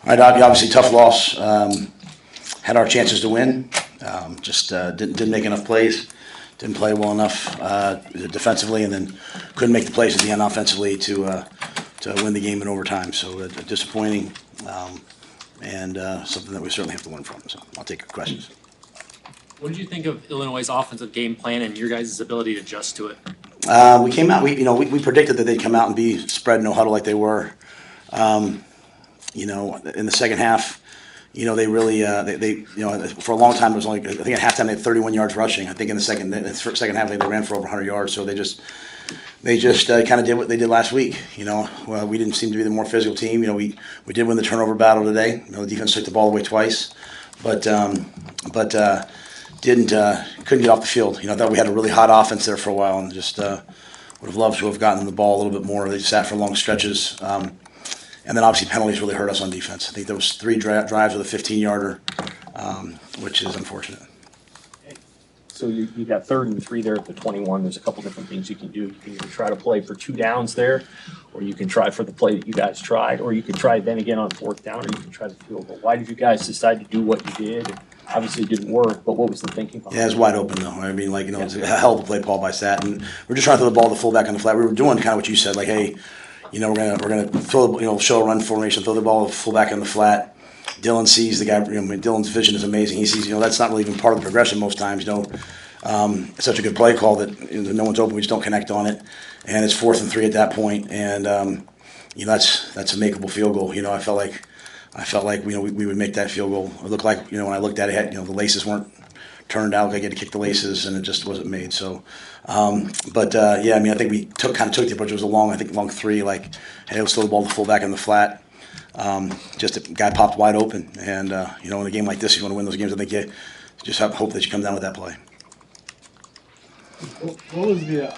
All right, obviously tough loss. Had our chances to win. Just didn't make enough plays. Didn't play well enough defensively, and then couldn't make the plays at the end offensively to win the game in overtime. So disappointing, and something that we certainly have to learn from. So I'll take your questions. What did you think of Illinois' offensive game plan and your guys' ability to adjust to it? We came out. We predicted that they'd come out and be spread no huddle like they were. In the second half, they really for a long time it was only, I think at halftime they had 31 yards rushing. I think in the second half they ran for over 100 yards. So they just kind of did what they did last week. Well, we didn't seem to be the more physical team. We did win the turnover battle today. The defense took the ball away twice, but couldn't get off the field. I thought we had a really hot offense there for a while, and just would have loved to have gotten the ball a little bit more. They sat for long stretches, and then obviously penalties really hurt us on defense. I think there was 3 drives with a 15-yarder, which is unfortunate. So you got 3rd and 3 there at the 21. There's a couple different things you can do. You can either try to play for 2 downs there, or you can try for the play that you guys tried, or you can try then again on 4th down, or you can try the field goal. Why did you guys decide to do what you did? Obviously, it didn't work, but what was the thinking behind it? Yeah, it was wide open, though. I mean, it was a hell of a play call by Sat. And we're just trying to throw the ball to the fullback on the flat. We were doing kind of what you said, like, hey, we're gonna throw, show a run formation, throw the ball to the fullback on the flat. Dylan sees the guy. Dylan's vision is amazing. He sees, that's not really even part of the progression most times. It's such a good play call that no one's open. We just don't connect on it, and it's 4th and 3 at that point, and that's a makeable field goal. I felt like we would make that field goal. It looked like when I looked at it, the laces weren't turned out. I had to kick the laces, and it just wasn't made. So, I think we took the approach. It was a long 3. Like, hey, let's throw the ball to the fullback in the flat. Just a guy popped wide open, and in a game like this, you want to win those games. I think you just hope that you come down with that play. What was the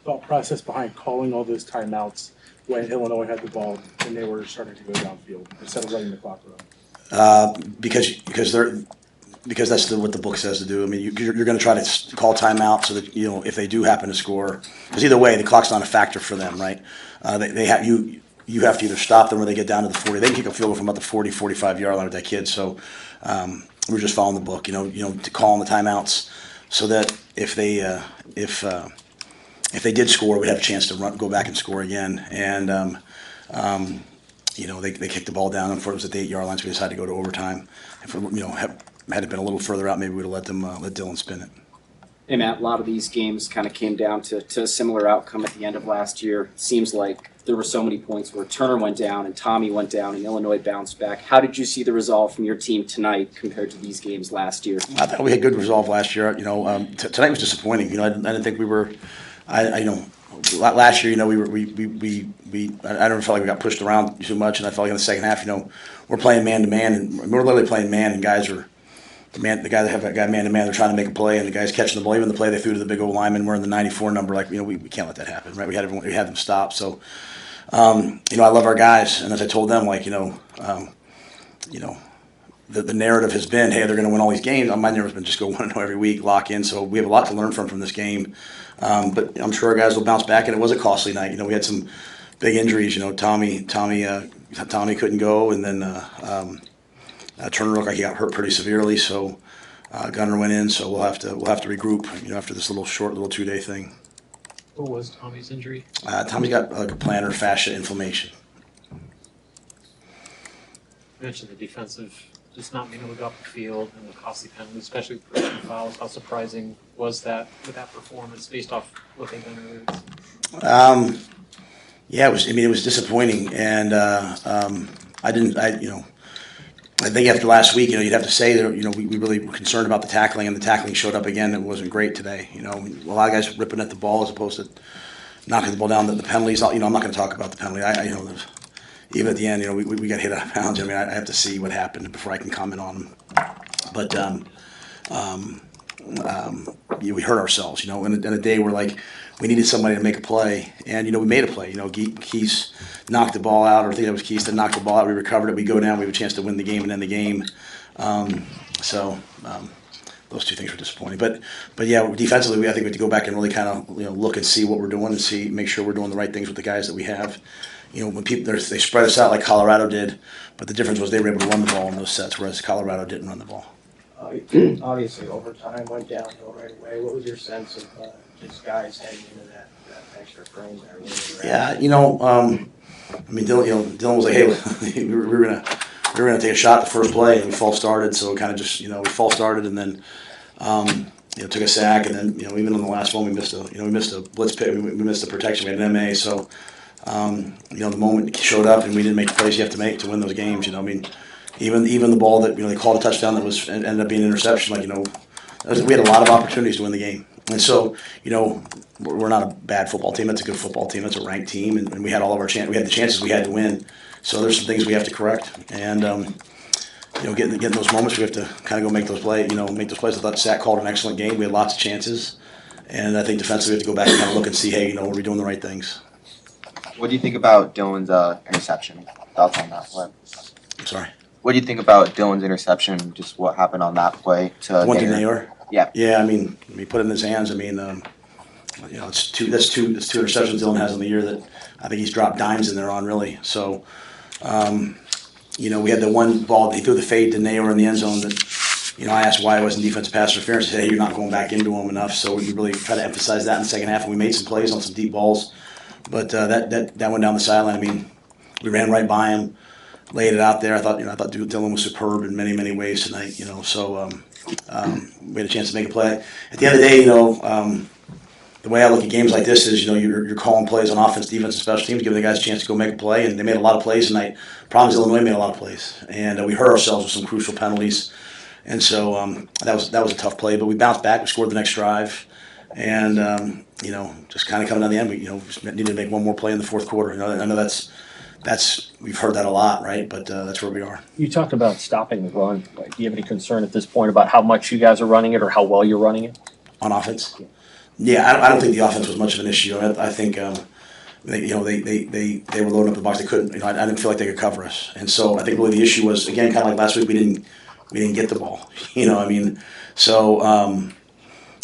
thought process behind calling all those timeouts when Illinois had the ball and they were starting to go downfield instead of letting the clock run? Because that's what the book says to do. I mean, you're going to try to call timeout so that if they do happen to score, because either way the clock's not a factor for them, right? You have to either stop them or they get down to the 40. They can kick a field goal from about the 40, 45-yard line with that kid. So we're just following the book, to call on the timeouts so that if they did score, we'd have a chance to go back and score again. And they kicked the ball down. And it was at the 8-yard line, so we decided to go to overtime. Had it been a little further out, maybe we'd have let Dylan spin it. Hey, Matt, a lot of these games kind of came down to a similar outcome at the end of last year. It seems like there were so many points where Turner went down and Tommy went down and Illinois bounced back. How did you see the resolve from your team tonight compared to these games last year? I thought we had good resolve last year. Tonight was disappointing. I didn't think we were. Last year, we I never felt like we got pushed around too much, and I felt like in the second half, we're playing man to man, and we're literally playing man, and guys are. The guy that have that guy man to man, they're trying to make a play, and the guy's catching the ball. Even the play they threw to the big old lineman, we're in the 94 number. We can't let that happen, right? We had them stop. So, I love our guys, and as I told them, the narrative has been, hey, they're going to win all these games. My narrative has been just go 1-0 every week, lock in. So we have a lot to learn from this game, but I'm sure our guys will bounce back. And it was a costly night. We had some big injuries. Tommy couldn't go, and then. Turner looked like he got hurt pretty severely, so Gunner went in. So we'll have to regroup, after this little 2-day thing. What was Tommy's injury? Tommy's got a plantar fascia inflammation. You mentioned the defensive just not being able to go up the field and the costly penalties, especially with personal fouls. How surprising was that with that performance based off looking under it? Yeah, it was disappointing, and I think after last week, you'd have to say that, we really were concerned about the tackling, and the tackling showed up again. It wasn't great today. A lot of guys ripping at the ball as opposed to knocking the ball down. The penalties, I'm not going to talk about the penalty. Even at the end, we got hit out of bounds. I have to see what happened before I can comment on them. But we hurt ourselves, in a day where we needed somebody to make a play, and we made a play. Keys knocked the ball out, or I think that was Keys that knocked the ball out. We recovered it. We go down. We have a chance to win the game and end the game. Those two things were disappointing. But yeah, defensively, I think we have to go back and really kind of look and see what we're doing and make sure we're doing the right things with the guys that we have. when people they spread us out like Colorado did, but the difference was they were able to run the ball in those sets, whereas Colorado didn't run the ball. Obviously, overtime went downhill right away. What was your sense of just guys heading into that extra frame there? Yeah, I mean, Dylan was like, hey, we were gonna take a shot the first play, and we false started, so kind of just we false started, and then took a sack, and then even on the last one we missed a blitz pick, we missed a protection, we had an MA, so the moment it showed up and we didn't make the plays you have to make to win those games. I mean, even the ball that they called a touchdown that was ended up being an interception, we had a lot of opportunities to win the game, and so we're not a bad football team. That's a good football team. That's a ranked team, and we had all of our we had the chances we had to win. So there's some things we have to correct, and getting those moments we have to kind of go make those plays. Make those plays. I thought Sack called an excellent game. We had lots of chances, and I think defensively we have to go back and kind of look and see, hey, are we doing the right things? What do you think about Dylan's interception? Thoughts on that play? I'm sorry. What do you think about Dylan's interception? Just what happened on that play to One to Nayor. Yeah. Yeah, I mean, we put it in his hands. I mean, it's two interceptions Dylan has in the year that I think he's dropped dimes in there on, really. So, we had the one ball that he threw the fade to Nayor in the end zone that, I asked why it wasn't defensive pass interference. He said, hey, you're not going back into him enough. So we really try to emphasize that in the second half, and we made some plays on some deep balls. But that went down the sideline. I mean, we ran right by him, laid it out there. I thought Dylan was superb in many, many ways tonight. So we had a chance to make a play. At the end of the day, the way I look at games like this is, you're calling plays on offense, defense, and special teams, giving the guys a chance to go make a play, and they made a lot of plays tonight. Problem is Illinois made a lot of plays, and we hurt ourselves with some crucial penalties, and so that was a tough play. But we bounced back. We scored the next drive, and just kind of coming down the end, we just needed to make one more play in the fourth quarter. I know that's we've heard that a lot, right? But that's where we are. You talked about stopping the run. Do you have any concern at this point about how much you guys are running it or how well you're running it? On offense? Yeah, I don't think the offense was much of an issue. I think they were loading up the box. They couldn't. I didn't feel like they could cover us, and so I think really the issue was, again, kind of like last week, we didn't get the ball. So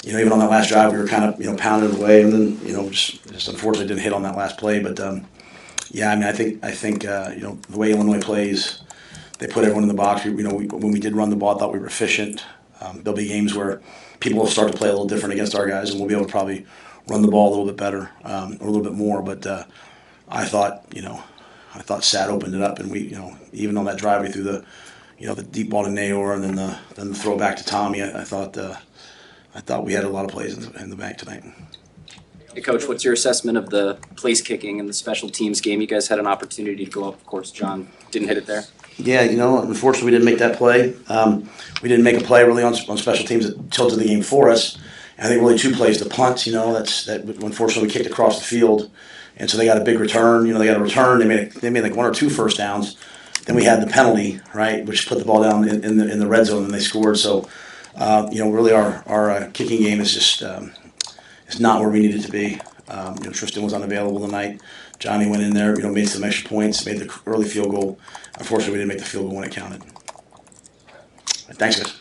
even on that last drive, we were kind of pounded away, and then just unfortunately didn't hit on that last play. But I think the way Illinois plays, they put everyone in the box. When we did run the ball, I thought we were efficient. There'll be games where people will start to play a little different against our guys, and we'll be able to probably run the ball a little bit better, or a little bit more. But I thought Sat opened it up, and we, even on that drive, we threw the deep ball to Nayor, and then the throw back to Tommy. I thought we had a lot of plays in the bank tonight. Hey, Coach, what's your assessment of the place kicking in the special teams game? You guys had an opportunity to go up. Of course, John didn't hit it there. Yeah, unfortunately we didn't make that play. We didn't make a play really on special teams that tilted the game for us. And I think really two plays. The punt, that unfortunately we kicked across the field, and so they got a big return. They got a return. They made like one or two first downs. Then we had the penalty, right, which put the ball down in the red zone, and they scored. So, really our kicking game is just it's not where we need it to be. Tristan was unavailable tonight. Johnny went in there, made some extra points, made the early field goal. Unfortunately, we didn't make the field goal when it counted. Thanks, guys.